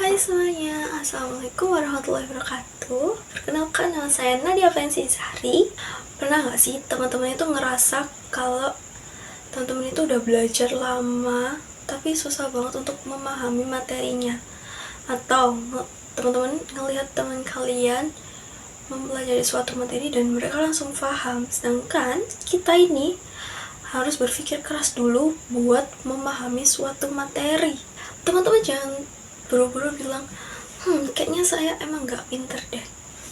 Hai semuanya, Assalamualaikum warahmatullahi wabarakatuh. Perkenalkan, nama saya Nadia Fensi Zahri. Pernah gak sih teman-teman itu ngerasa kalau teman-teman itu udah belajar lama tapi susah banget untuk memahami materinya? Atau teman-teman ngelihat teman kalian mempelajari suatu materi dan mereka langsung paham, sedangkan kita ini harus berpikir keras dulu buat memahami suatu materi. Teman-teman jangan buru-buru bilang, kayaknya saya emang gak pinter deh.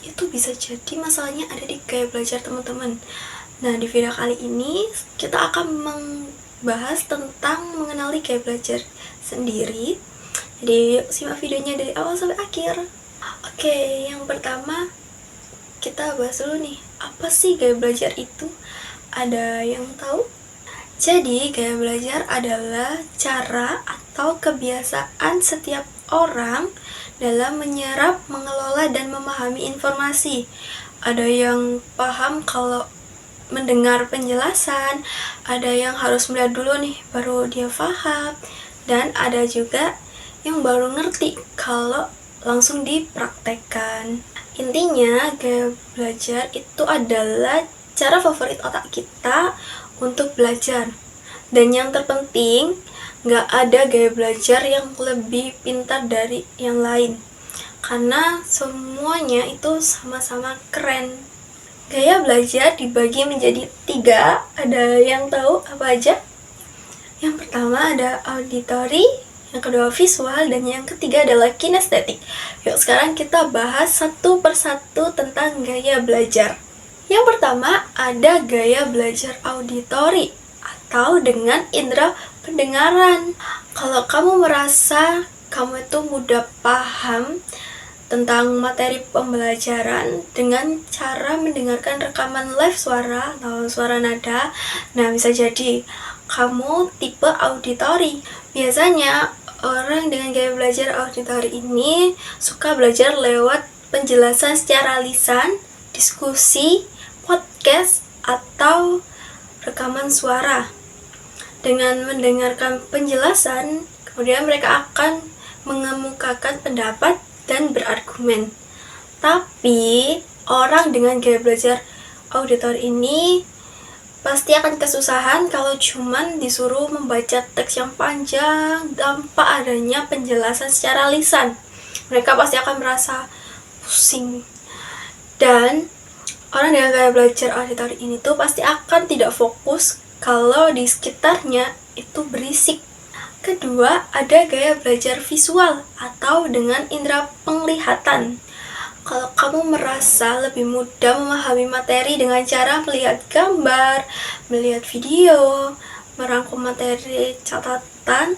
Itu bisa jadi masalahnya ada di gaya belajar teman-teman. Nah, di video kali ini kita akan membahas tentang mengenali gaya belajar sendiri. Jadi simak videonya dari awal sampai akhir. Oke, yang pertama kita bahas dulu nih, apa sih gaya belajar itu? Ada yang tahu? Jadi, gaya belajar adalah cara atau kebiasaan setiap orang dalam menyerap, mengelola, dan memahami informasi. Ada yang paham kalau mendengar penjelasan, ada yang harus melihat dulu nih, baru dia paham, dan ada juga yang baru ngerti kalau langsung dipraktekkan. Intinya, gaya belajar itu adalah cara favorit otak kita untuk belajar. Dan yang terpenting, gak ada gaya belajar yang lebih pintar dari yang lain, karena semuanya itu sama-sama keren. Gaya belajar dibagi menjadi 3. Ada yang tahu apa aja? Yang pertama ada auditory, yang kedua visual, dan yang ketiga adalah kinestetik. Yuk sekarang kita bahas satu persatu tentang gaya belajar. Yang pertama ada gaya belajar auditory atau dengan indera pendengaran. Kalau kamu merasa kamu itu mudah paham tentang materi pembelajaran dengan cara mendengarkan rekaman live suara atau suara nada, nah bisa jadi kamu tipe auditory. Biasanya orang dengan gaya belajar auditory ini suka belajar lewat penjelasan secara lisan, diskusi, podcast, atau rekaman suara. Dengan mendengarkan penjelasan, kemudian mereka akan mengemukakan pendapat dan berargumen. Tapi orang dengan gaya belajar auditor ini pasti akan kesusahan kalau cuman disuruh membaca teks yang panjang tanpa adanya penjelasan secara lisan. Mereka pasti akan merasa pusing. Dan orang dengan gaya belajar auditor ini tuh pasti akan tidak fokus kalau di sekitarnya itu berisik. Kedua, ada gaya belajar visual atau dengan indera penglihatan. Kalau kamu merasa lebih mudah memahami materi dengan cara melihat gambar, melihat video, merangkum materi catatan,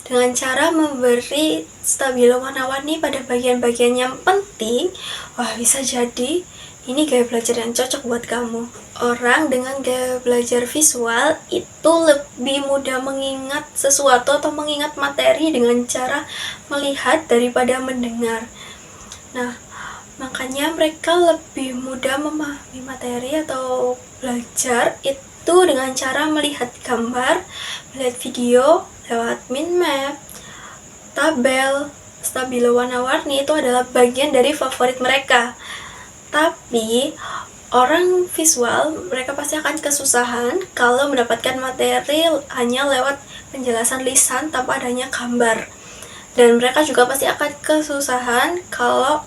dengan cara memberi stabilo warna-warni pada bagian-bagian yang penting, wah bisa jadi ini gaya belajar yang cocok buat kamu. Orang dengan gaya belajar visual itu lebih mudah mengingat sesuatu atau mengingat materi dengan cara melihat daripada mendengar. Nah, makanya mereka lebih mudah memahami materi atau belajar itu dengan cara melihat gambar, melihat video lewat mind map, tabel, stabilo warna-warni itu adalah bagian dari favorit mereka. Tapi orang visual mereka pasti akan kesusahan kalau mendapatkan materi hanya lewat penjelasan lisan tanpa adanya gambar. Dan mereka juga pasti akan kesusahan kalau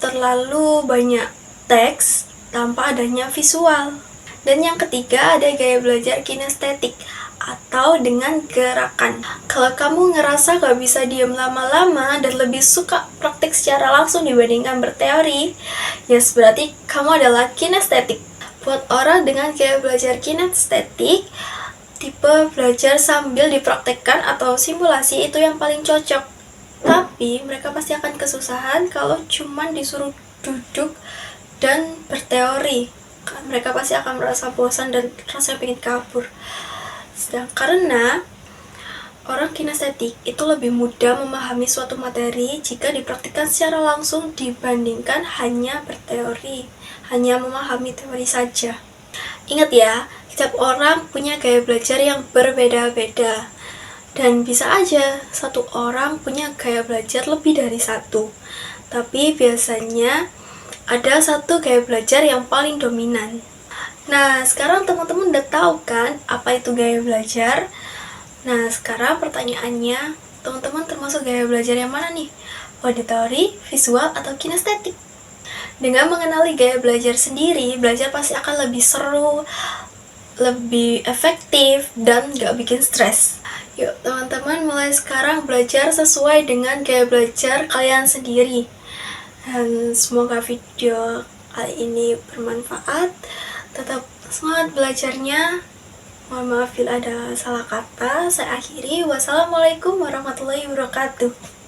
terlalu banyak teks tanpa adanya visual. Dan yang ketiga ada gaya belajar kinestetik atau dengan gerakan. Kalau kamu ngerasa gak bisa diam lama-lama dan lebih suka praktik secara langsung dibandingkan berteori, ya berarti kamu adalah kinestetik. Buat orang dengan gaya belajar kinestetik, tipe belajar sambil dipraktekkan atau simulasi itu yang paling cocok. Tapi mereka pasti akan kesusahan kalau cuman disuruh duduk dan berteori. Mereka pasti akan merasa bosan dan rasanya pengen kabur. Karena orang kinestetik itu lebih mudah memahami suatu materi jika dipraktikkan secara langsung dibandingkan hanya berteori, hanya memahami teori saja. Ingat ya, setiap orang punya gaya belajar yang berbeda-beda. Dan bisa aja satu orang punya gaya belajar lebih dari satu, tapi biasanya ada satu gaya belajar yang paling dominan. Nah, sekarang teman-teman udah tahu kan apa itu gaya belajar? Nah, sekarang pertanyaannya, teman-teman termasuk gaya belajar yang mana nih? Auditory, visual, atau kinestetik? Dengan mengenali gaya belajar sendiri, belajar pasti akan lebih seru, lebih efektif, dan gak bikin stres. Yuk teman-teman mulai sekarang belajar sesuai dengan gaya belajar kalian sendiri. Dan semoga video kali ini bermanfaat. Tetap semangat belajarnya. Mohon maaf bila ada salah kata. Saya akhiri. Wassalamualaikum warahmatullahi wabarakatuh.